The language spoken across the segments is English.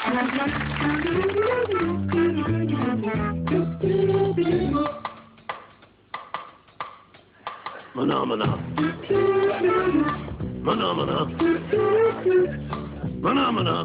Phenomena. Phenomena. Phenomena. Phenomena.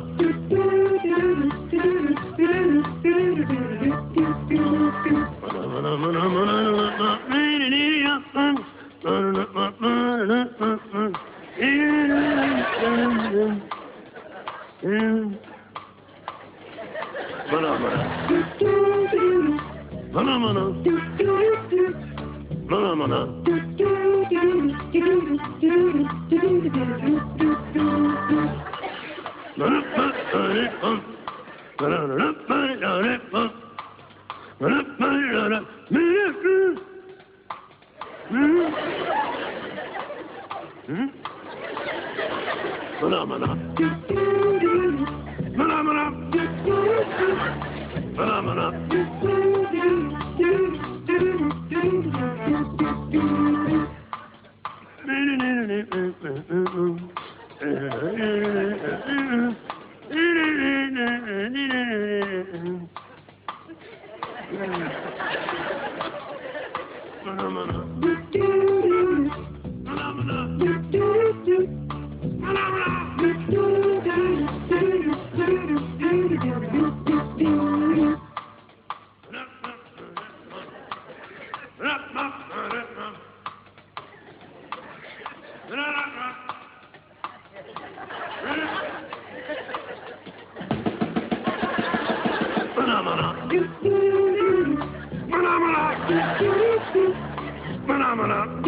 Phenomena. Phenomena. Phenomena. Phenomena.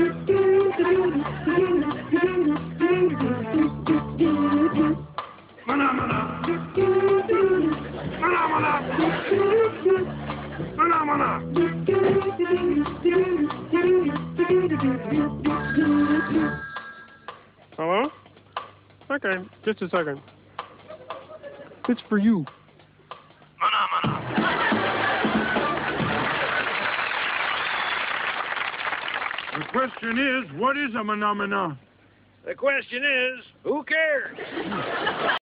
Phenomena. Hello? Okay, just a second. It's for you. The question is, what is a phenomena? The question is, who cares?